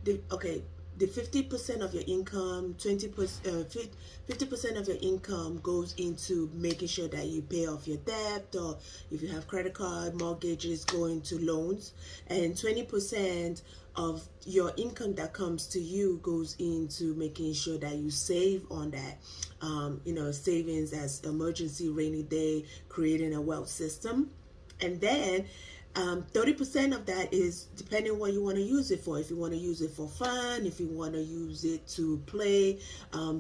the 50% of your income, 50% of your income goes into making sure that you pay off your debt, or if you have credit card, mortgages, go into loans, and 20% of your income that comes to you goes into making sure that you save on that. Savings as emergency rainy day, creating a wealth system. And then 30% of that is depending what you want to use it for. If you want to use it for fun, if you want to use it to play,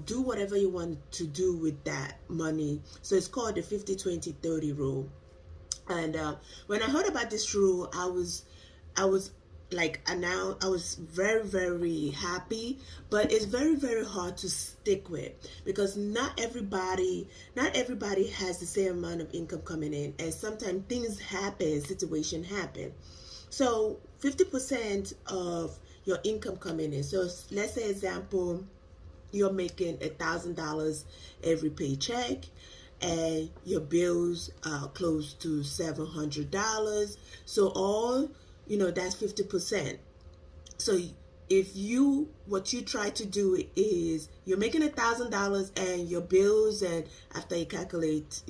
do whatever you want to do with that money. So it's called the 50-20-30 rule. And when I heard about this rule, I was I was very, very happy, but it's very, very hard to stick with, because not everybody has the same amount of income coming in, and sometimes things happen, situation happen. So 50% of your income coming in. So let's say, example, you're making $1,000 every paycheck, and your bills are close to $700. So that's 50%. So what you try to do is, you're making $1,000, and your bills, and after you calculate,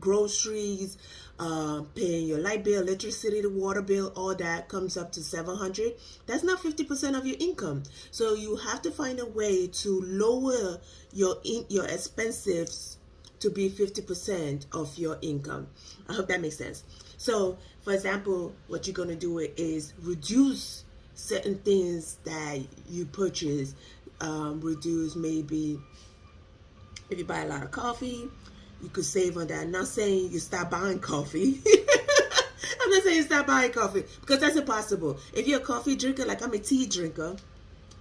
groceries, paying your light bill, electricity, the water bill, all that comes up to $700. That's not 50% of your income. So you have to find a way to lower your expenses to be 50% of your income. I hope that makes sense. So, for example, what you're going to do is reduce certain things that you purchase. Reduce, maybe if you buy a lot of coffee, you could save on that. I'm not saying you stop buying coffee. I'm not saying you stop buying coffee, because that's impossible. If you're a coffee drinker, like I'm a tea drinker,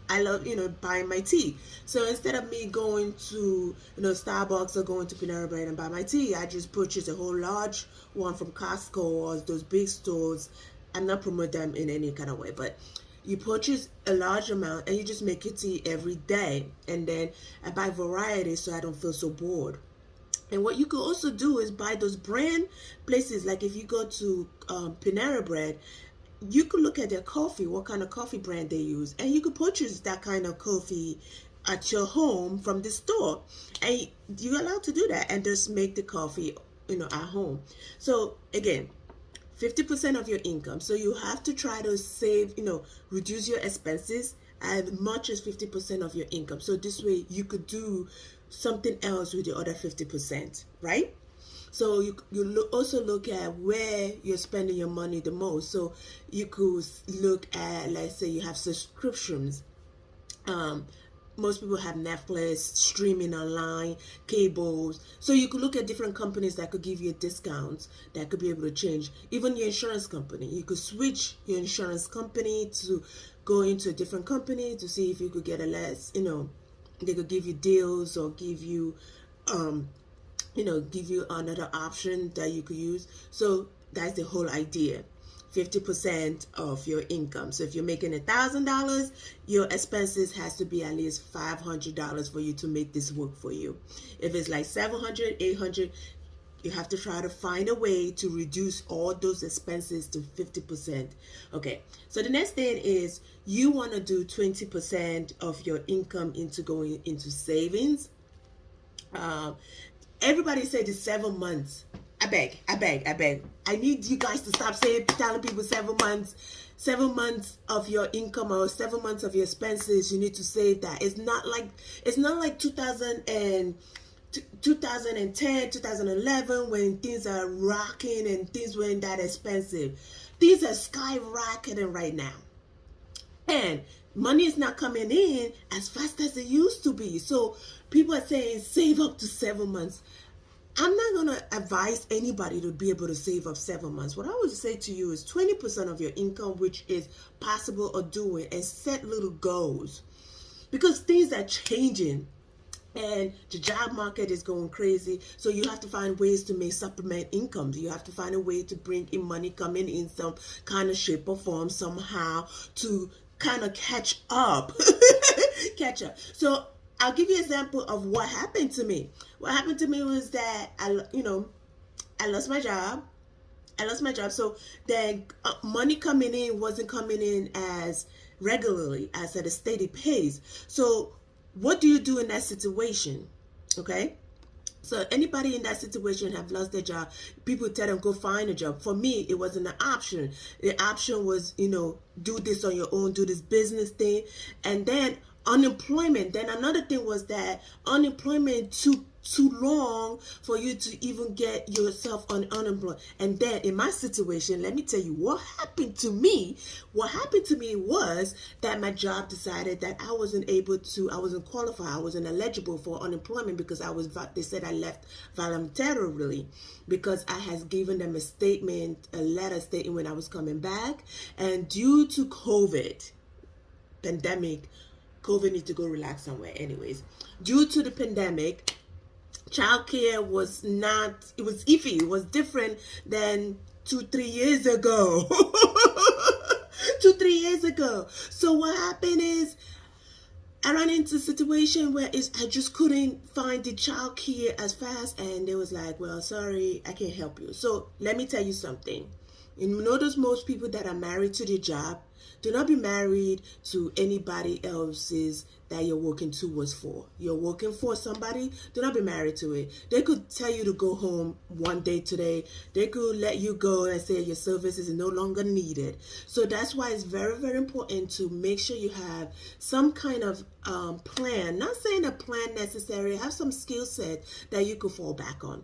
I love, buying my tea. So instead of me going to, Starbucks or going to Panera Bread and buy my tea, I just purchase a whole large one from Costco or those big stores. I'm not promoting them in any kind of way, but you purchase a large amount and you just make your tea every day. And then I buy variety so I don't feel so bored. And what you could also do is buy those brand places. Like if you go to Panera Bread, you could look at their coffee, what kind of coffee brand they use, and you could purchase that kind of coffee at your home from the store. And you're allowed to do that and just make the coffee, at home. So again, 50% of your income. So you have to try to save, reduce your expenses as much as 50% of your income. So this way you could do something else with the other 50%, right? So you also look at where you're spending your money the most. So you could look at, let's say you have subscriptions. Most people have Netflix, streaming online, cables. So you could look at different companies that could give you discounts that could be able to change. Even your insurance company, you could switch your insurance company to go into a different company to see if you could get a less, they could give you deals or give you another option that you could use. So that's the whole idea. 50% of your income. So if you're making $1,000, your expenses has to be at least $500 for you to make this work for you. If it's like $700, $800, you have to try to find a way to reduce all those expenses to 50%. Okay, so the next thing is you want to do 20% of your income into going into savings. Everybody said it's 7 months. I beg. I need you guys to stop telling people 7 months. 7 months of your income or 7 months of your expenses, you need to save that. It's not like 2010, 2011 when things are rocking and things weren't that expensive. Things are skyrocketing right now. And money is not coming in as fast as it used to be. So people are saying save up to 7 months. I'm not going to advise anybody to be able to save up 7 months. What I would say to you is 20% of your income, which is possible of doing, and set little goals. Because things are changing and the job market is going crazy. So you have to find ways to make supplement income. You have to find a way to bring in money coming in some kind of shape or form somehow to kind of catch up. So I'll give you an example of what happened to me. What happened to me was that I lost my job. I lost my job. So then money coming in wasn't coming in as regularly as at a steady pace. So what do you do in that situation? Okay. So anybody in that situation have lost their job, people tell them go find a job. For me, it wasn't an option. The option was, do this on your own, do this business thing. And then unemployment. Then another thing was that unemployment took too long for you to even get yourself on unemployed. And then in my situation, let me tell you what happened to me. What happened to me was that my job decided that I wasn't qualified, I wasn't eligible for unemployment because they said I left voluntarily because I had given them a letter stating when I was coming back. And due to pandemic, COVID needs to go relax somewhere anyways. Due to the pandemic, childcare was iffy. It was different than 2-3 years ago. 2-3 years ago. So what happened is I ran into a situation where I just couldn't find the childcare as fast, and they was like, well, sorry, I can't help you. So let me tell you something. You notice most people that are married to their job do not be married to anybody else's that you're working towards for. You're working for somebody, do not be married to it. They could tell you to go home one day today. They could let you go and say your services is no longer needed. So that's why it's very, very important to make sure you have some kind of plan. Not saying a plan necessarily, have some skill set that you could fall back on.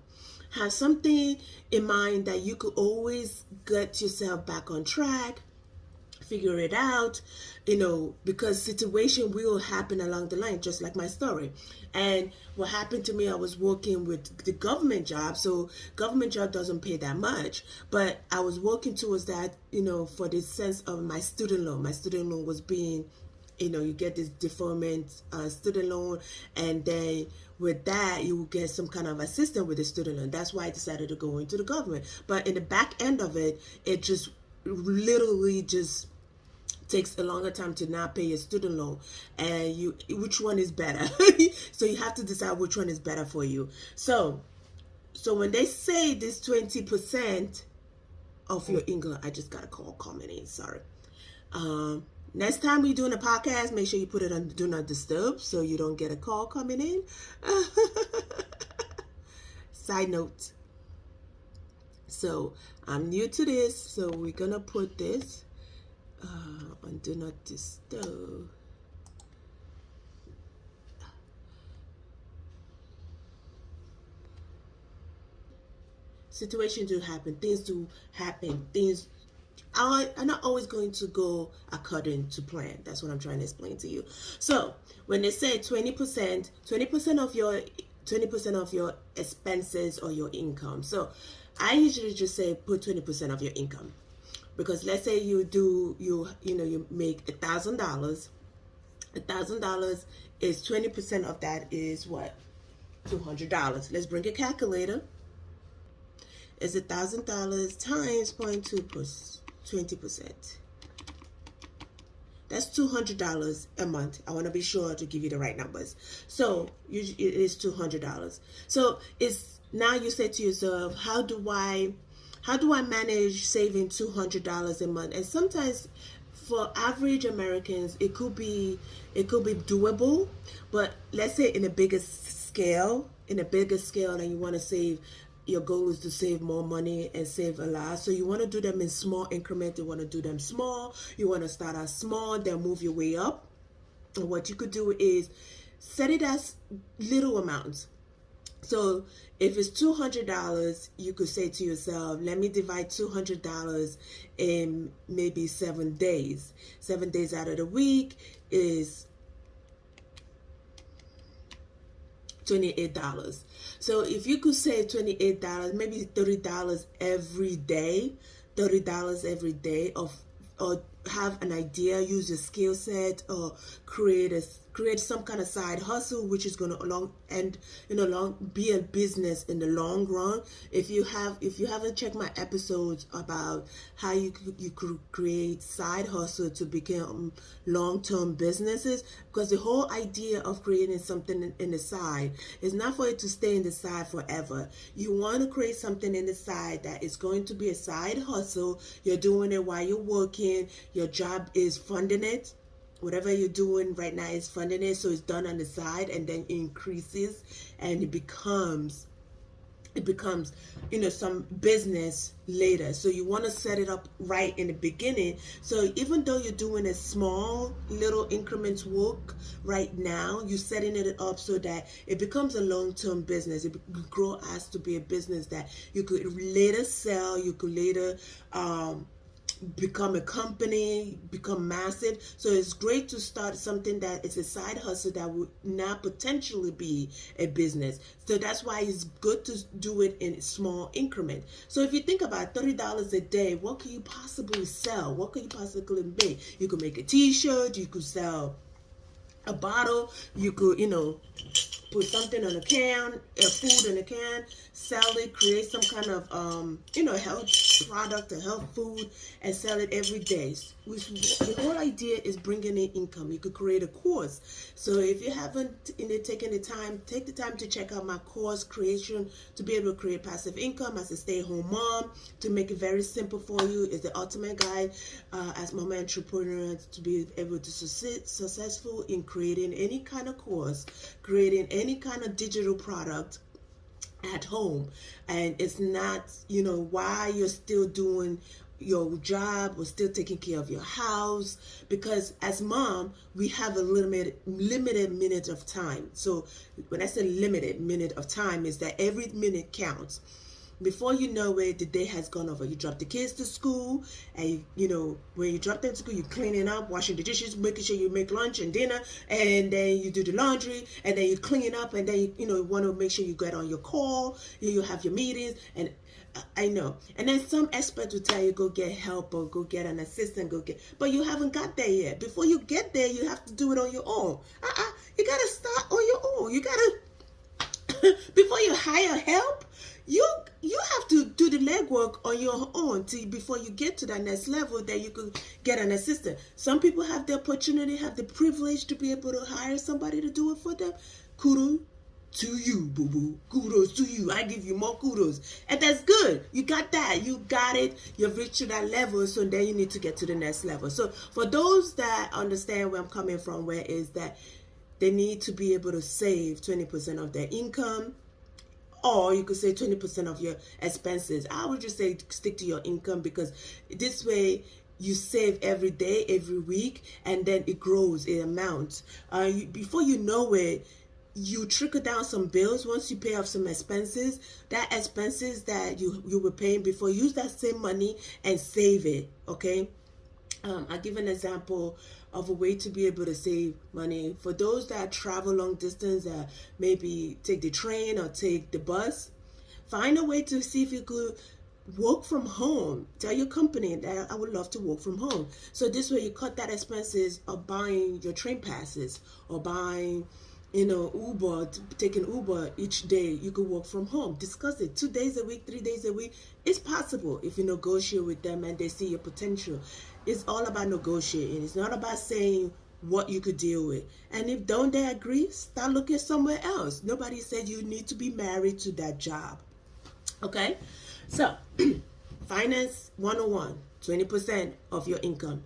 Have something in mind that you could always get yourself back on track, figure it out, because situation will happen along the line, just like my story. And what happened to me, I was working with the government job, so government job doesn't pay that much, but I was working towards that, for the sense of my student loan. My student loan was being, you get this deferment student loan, and then with that, you will get some kind of assistance with the student loan. That's why I decided to go into the government. But in the back end of it, it just literally just takes a longer time to not pay your student loan, and which one is better? So you have to decide which one is better for you. So when they say this 20% of your income, I just got a call coming in. Sorry. Next time we're doing a podcast, make sure you put it on Do Not Disturb so you don't get a call coming in. Side note. So I'm new to this, so we're gonna put this on Do Not Disturb. Situations do happen. Things do happen. Things are not always going to go according to plan. That's what I'm trying to explain to you. So when they say 20% of your expenses or your income. So I usually just say put 20% of your income, because let's say you make $1,000. $1,000 is 20% of that is what? $200. Let's bring a calculator. It's $1,000 times 0.2%. 20%. That's $200 a month. I want to be sure to give you the right numbers. So it is $200. So it's now you say to yourself, how do I manage saving $200 a month? And sometimes for average Americans, it could be doable. But let's say in a bigger scale, and you want to save. Your goal is to save more money and save a lot. So you want to do them in small increments. You want to do them small. You want to start out small, then move your way up. And what you could do is set it as little amounts. So if it's $200, you could say to yourself, let me divide $200 in maybe 7 days. 7 days out of the week is $28. So if you could save $28, maybe $30 every day, or have an idea, use your skill set, or create create some kind of side hustle, which is going to be a business in the long run. If you haven't checked my episodes about how you could create side hustle to become long-term businesses, because the whole idea of creating something in the side is not for it to stay in the side forever. You want to create something in the side that is going to be a side hustle. You're doing it while you're working. Your job is funding it. Whatever you're doing right now is funding it, so it's done on the side, and then it increases, and it becomes some business later. So you want to set it up right in the beginning. So even though you're doing a small little increments work right now, you're setting it up so that it becomes a long-term business. It could grow as to be a business that you could later sell. You could later become a company, become massive. So it's great to start something that is a side hustle that would now potentially be a business. So that's why it's good to do it in small increment. So if you think about $30 a day, what can you possibly sell? What can you possibly make? You could make a t-shirt, you could sell a bottle, you could, put something on a can, food in a can, sell it, create some kind of, health product or health food, and sell it every day. The whole idea is bringing in income. You could create a course. So if you haven't taken the time, take the time to check out my course creation to be able to create passive income as a stay-at-home mom. To make it very simple for you is the ultimate guide as mama entrepreneurs to be able to successful in creating any kind of course, creating any kind of digital product at home. And it's not, while you're still doing your job or still taking care of your house, because as mom we have a limited minute of time. So when I say limited minute of time, is that every minute counts. Before you know it, the day has gone over. You drop the kids to school, and when you drop them to school, you're cleaning up, washing the dishes, making sure you make lunch and dinner, and then you do the laundry, and then you clean up, and then you want to make sure you get on your call, you have your meetings, and I know. And then some experts will tell you go get help or go get an assistant, but you haven't got there yet. Before you get there, you have to do it on your own. You gotta start on your own. You gotta before you hire help. You have to do the legwork on your own before you get to that next level that you could get an assistant. Some people have the opportunity, have the privilege to be able to hire somebody to do it for them. Kudos to you, boo-boo. Kudos to you. I give you more kudos. And that's good. You got that. You got it. You've reached to that level, so then you need to get to the next level. So for those that understand where I'm coming from, where is that they need to be able to save 20% of their income, or you could say 20% of your expenses. I would just say stick to your income, because this way you save every day, every week, and then it grows in amount. Before you know it, you trickle down some bills. Once you pay off some expenses, that expenses that you were paying before, use that same money and save it, okay? I'll give an example of a way to be able to save money. For those that travel long distance, maybe take the train or take the bus, find a way to see if you could work from home. Tell your company that I would love to work from home. So this way you cut that expenses of buying your train passes or buying Uber, taking Uber each day. You could work from home. Discuss it 2 days a week, 3 days a week. It's possible if you negotiate with them and they see your potential. It's all about negotiating. It's not about saying what you could deal with. And if don't they agree, start looking somewhere else. Nobody said you need to be married to that job. Okay? So, finance 101, 20% of your income.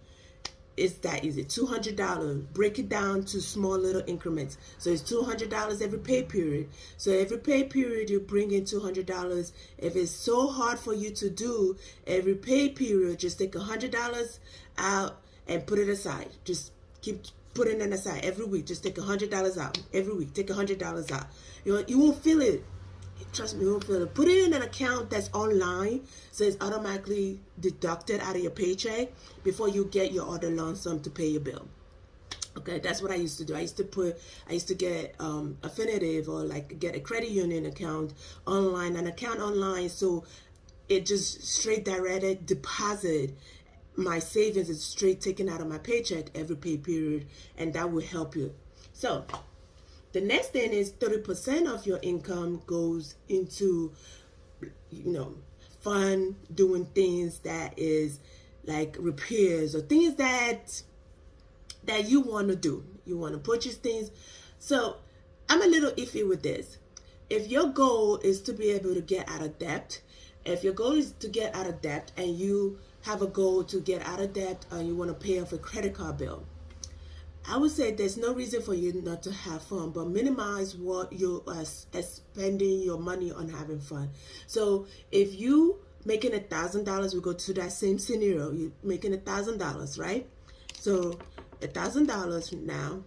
It's that easy. $200. Break it down to small little increments. So it's $200 every pay period. So every pay period you bring in $200. If it's so hard for you to do every pay period, just take $100 out and put it aside. Just keep putting it aside every week. Just take $100 out every week. Take $100 out. You won't feel it. Trust me, you won't feel it. Put it in an account that's online, so it's automatically deducted out of your paycheck before you get your other lump sum to pay your bill. Okay, that's what I used to do. I used to get Affinitive or like get a credit union account online, so it just straight direct deposit. My savings is straight taken out of my paycheck every pay period, and that will help you. So the next thing is 30% of your income goes into, fun, doing things that is like repairs or things that you want to do. You want to purchase things. So I'm a little iffy with this. If your goal is to be able to get out of debt, if your goal is to get out of debt and you have a goal to get out of debt and you want to pay off a credit card bill, I would say there's no reason for you not to have fun, but minimize what you are spending your money on having fun. So if you making $1,000, we go to that same scenario. You're making $1,000, right? So $1,000 now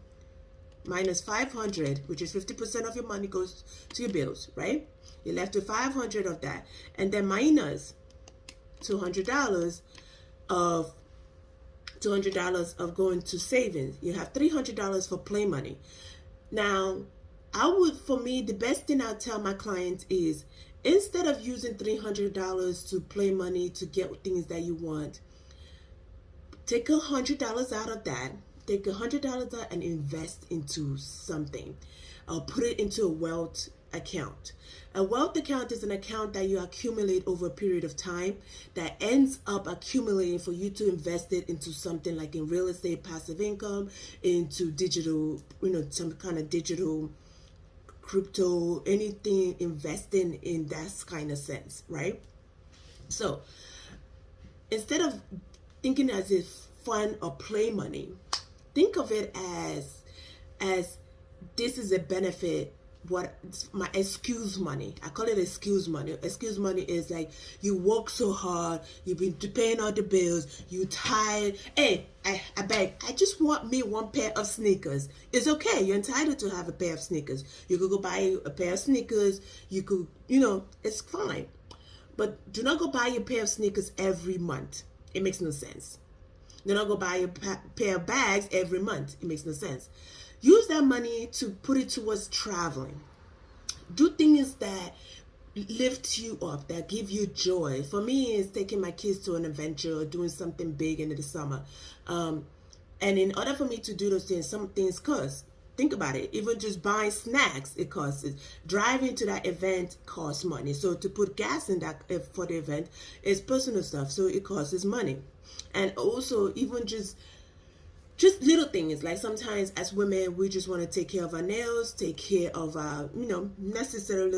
minus 500, which is 50% of your money goes to your bills, right? You're left with 500 of that, and then minus $200 of going to savings. You have $300 for play money. Now, for me, the best thing I tell my clients is, instead of using $300 to play money to get things that you want, take $100 out of that. Take $100 out and invest into something, or put it into a wealth account. A wealth account is an account that you accumulate over a period of time that ends up accumulating for you to invest it into something like in real estate, passive income, into digital, some kind of digital crypto, anything, investing in that kind of sense, right? So instead of thinking as if fun or play money, think of it as this is a benefit. What my excuse money, I call it excuse money. Excuse money is like, you work so hard, you've been paying all the bills, you tired. Hey, I beg, I just want me one pair of sneakers. It's okay, you're entitled to have a pair of sneakers. You could go buy a pair of sneakers, you could, it's fine. But do not go buy a pair of sneakers every month. It makes no sense. Do not go buy a pair of bags every month. It makes no sense. Use that money to put it towards traveling. Do things that lift you up, that give you joy. For me, it's taking my kids to an adventure or doing something big in the summer. And in order for me to do those things, some things cost. Think about it. Even just buying snacks, it costs. Driving to that event costs money. So to put gas in that for the event is personal stuff. So it costs money. And also, even just little things, like sometimes as women, we just want to take care of our nails, take care of our, necessary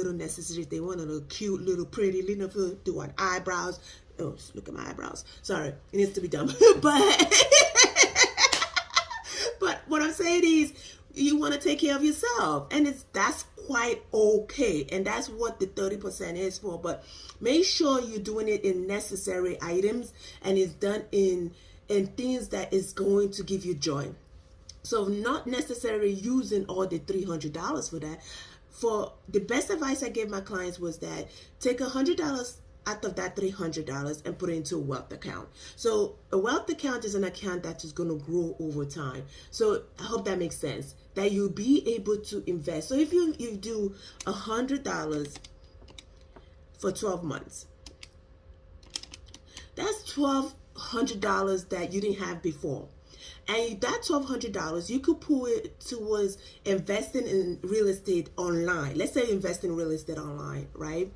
thing. Want a little cute, little pretty, do our eyebrows. Oh, look at my eyebrows. Sorry, it needs to be done. But what I'm saying is, you want to take care of yourself, and that's quite okay, and that's what the 30% is for. But make sure you're doing it in necessary items, and it's done in things that is going to give you joy. So not necessarily using all the $300 for that. For the best advice I gave my clients was that take $100 out of that $300 and put it into a wealth account. So a wealth account is an account that is going to grow over time. So I hope that makes sense, that you'll be able to invest. So if you do $100 for 12 months, that's $1,200 that you didn't have before. And that $1,200, you could put it towards investing in real estate online. Let's say invest in real estate online, right?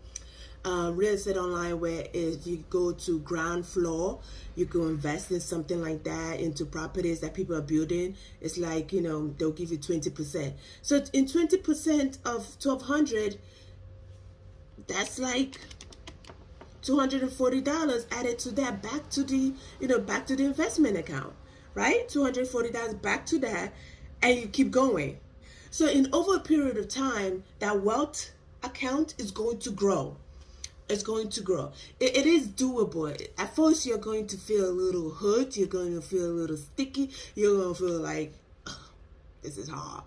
Real estate online, where if you go to ground floor, you can invest in something like that, into properties that people are building. It's like, they'll give you 20%. So in 20% of $1,200, that's like $240 added to that, back to the investment account, right? $240 back to that, and you keep going. So in over a period of time, that wealth account is going to grow. It's going to grow. It is doable. At first, you're going to feel a little hurt. You're going to feel a little sticky. You're going to feel like, this is hard.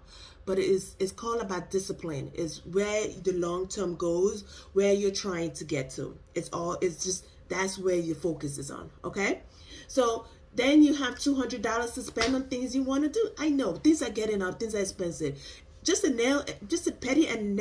But it's called about discipline. It's where the long term goes, where you're trying to get to. That's where your focus is on. Okay? So then you have $200 to spend on things you want to do. I know things are getting up, things are expensive. Just a pedi and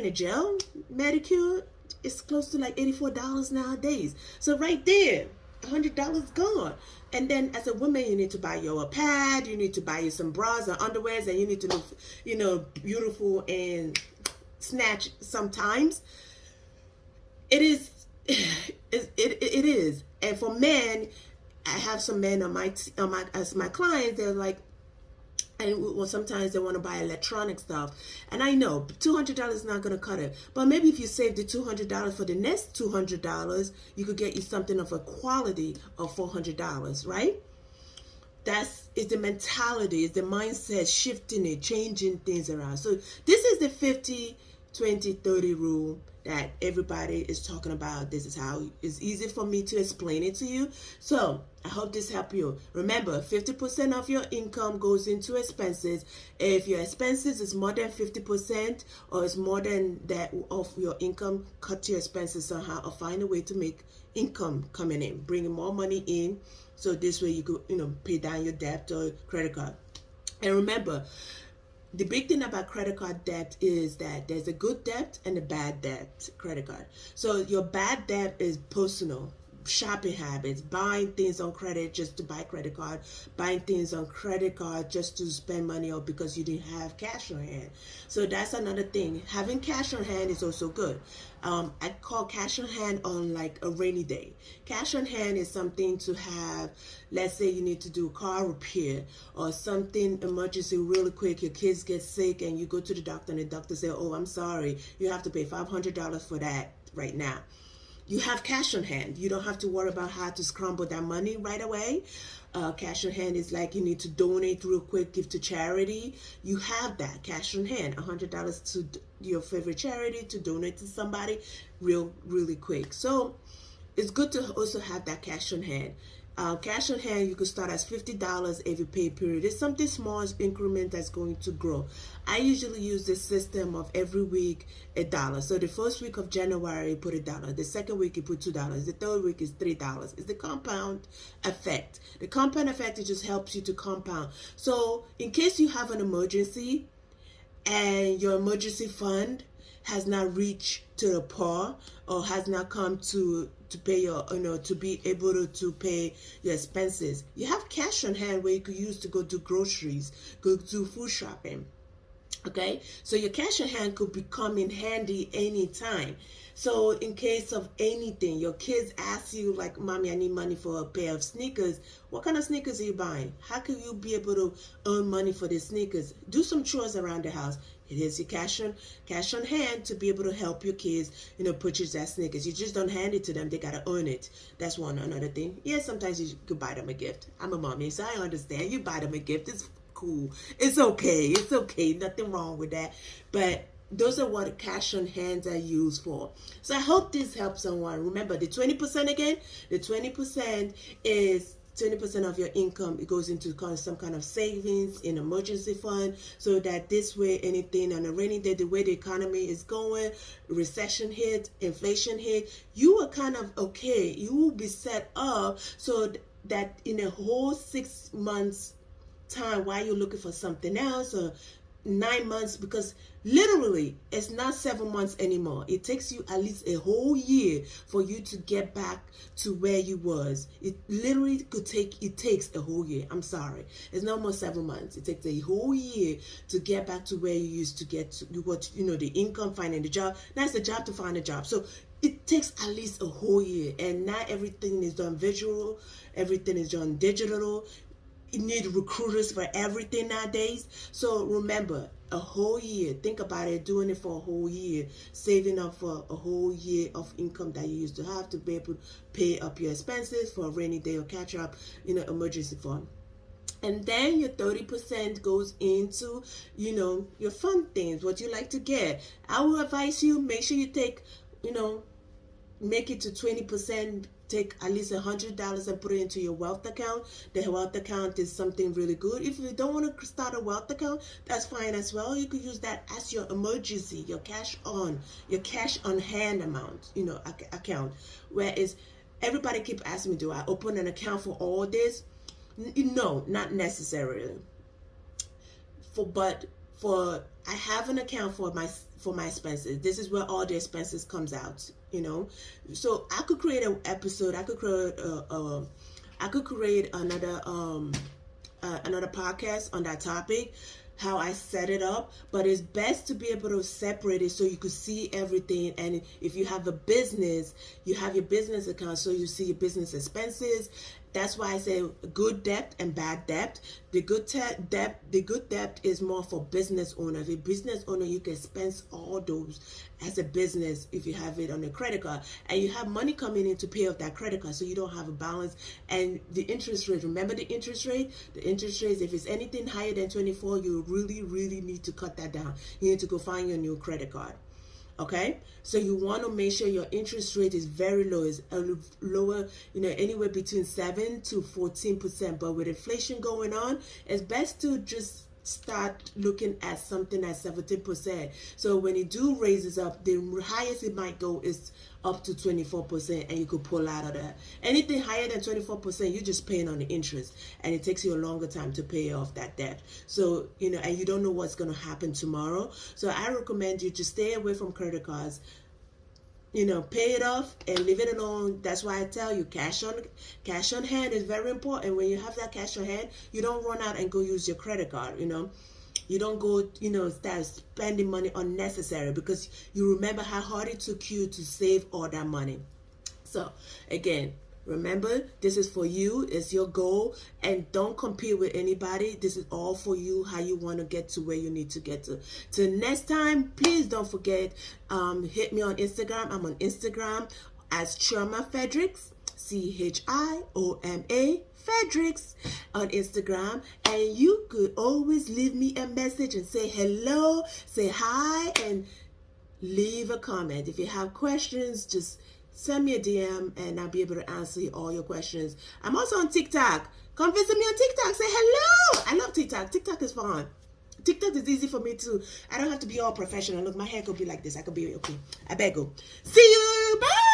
a gel manicure is close to like $84 nowadays. So right there, $100 gone. And then as a woman, you need to buy your pad, you need to buy you some bras and underwears, and you need to look, beautiful and snatch sometimes. It is, it is. And for men, I have some men as my clients. They're like, and sometimes they want to buy electronic stuff, and I know $200 is not going to cut it. But maybe if you save the $200 for the next $200, you could get you something of a quality of $400, right? It's the mentality, it's the mindset, shifting it, changing things around. So this is the 50-20-30 rule that everybody is talking about. This is how it's easy for me to explain it to you. So I hope this helped you. Remember, 50% of your income goes into expenses. If your expenses is more than 50% or is more than that of your income, cut your expenses somehow or find a way to make income coming in, bringing more money in. So this way you could, pay down your debt or credit card. And remember, the big thing about credit card debt is that there's a good debt and a bad debt credit card. So your bad debt is personal, shopping habits, buying things on credit just to buy credit card, buying things on credit card just to spend money or because you didn't have cash on hand. So that's another thing. Having cash on hand is also good. I call cash on hand on like a rainy day. Cash on hand is something to have. Let's say you need to do a car repair or something emergency really quick. Your kids get sick and you go to the doctor and the doctor says, oh, I'm sorry, you have to pay $500 for that right now. You have cash on hand. You don't have to worry about how to scramble that money right away. Cash on hand is like you need to donate real quick, give to charity. You have that cash on hand, $100 to your favorite charity, to donate to somebody really quick. So it's good to also have that cash on hand. Cash on hand, you could start as $50 every pay period. It's something small increment that's going to grow. I usually use this system of every week $1. So the first week of January, you put $1. The second week, you put $2. The third week is $3. It's the compound effect. The compound effect, it just helps you to compound. So in case you have an emergency and your emergency fund has not reached to the par or has not come to pay your, to be able to pay your expenses, you have cash on hand where you could use to go do groceries, go do food shopping. Okay, so your cash on hand could become in handy anytime. So in case of anything, your kids ask you like, mommy, I need money for a pair of sneakers. What kind of sneakers are you buying? How can you be able to earn money for the sneakers? Do some chores around the house. It is your cash on hand to be able to help your kids, purchase that sneakers. You just don't hand it to them. They got to earn it. That's another thing. Yeah, sometimes you could buy them a gift. I'm a mommy, so I understand. You buy them a gift. It's cool. It's okay. Nothing wrong with that. But those are what cash on hands are used for. So I hope this helps someone. Remember the 20% again. The 20% is 20% of your income. It goes into some kind of savings in emergency fund, so that this way, anything on a rainy day, the way the economy is going, recession hit, inflation hit, you are kind of okay. You will be set up so that in a whole 6 months time while you're looking for something else, or 9 months, because literally it's not 7 months anymore. It takes you at least a whole year for you to get back to where you was. It literally takes a whole year. I'm sorry, it's no more 7 months. It takes a whole year to get back to where you used to get to, the income, finding the job. Now it's the job to find a job. So it takes at least a whole year, and not everything is done visual, everything is done digital. You need recruiters for everything nowadays. So remember, a whole year. Think about it, doing it for a whole year, saving up for a whole year of income that you used to have to be able to pay up your expenses for a rainy day or catch up, emergency fund. And then your 30% goes into, your fun things, what you like to get. I will advise you, make sure you take, make it to 20%. Take at least $100 and put it into your wealth account. The wealth account is something really good. If you don't want to start a wealth account, that's fine as well. You could use that as your emergency, your cash on hand amount, account. Whereas everybody keep asking me, do I open an account for all this? No, not necessarily. I have an account for my expenses. This is where all the expenses comes out. you know. So I could create an episode. I could create another podcast on that topic, how I set it up. But it's best to be able to separate it so you could see everything. And if you have a business, you have your business account, so you see your business expenses. That's why I say good debt and bad debt. The good debt is more for business owner. If you're a business owner, you can spend all those as a business if you have it on a credit card, and you have money coming in to pay off that credit card, so you don't have a balance. And the interest rate, remember the interest rate? The interest rate, if it's anything higher than 24, you really need to cut that down. You need to go find your new credit card. Okay, so you want to make sure your interest rate is very low, is lower, anywhere between 7 to 14%. But with inflation going on, it's best to just start looking at something at 17%. So when it do raises up, the highest it might go is up to 24%, and you could pull out of that. Anything higher than 24%, you're just paying on the interest, and it takes you a longer time to pay off that debt. So, and you don't know what's going to happen tomorrow. So I recommend you to stay away from credit cards. Pay it off and leave it alone. That's why I tell you, cash on hand is very important. When you have that cash on hand, you don't run out and go use your credit card. You don't go, start spending money unnecessary, because you remember how hard it took you to save all that money. So again, remember, this is for you. It's your goal, and don't compete with anybody. This is all for you, how you want to get to where you need to get to. Till next time, please don't forget, hit me on Instagram. I'm on Instagram as Chioma Fredricks, Chioma Fredricks on Instagram. And you could always leave me a message and say hello, say hi, and leave a comment. If you have questions, just send me a DM and I'll be able to answer all your questions. I'm also on TikTok. Come visit me on TikTok. Say hello. I love TikTok. TikTok is fun. TikTok is easy for me too. I don't have to be all professional. Look, my hair could be like this. I could be okay. I better go. See you. Bye.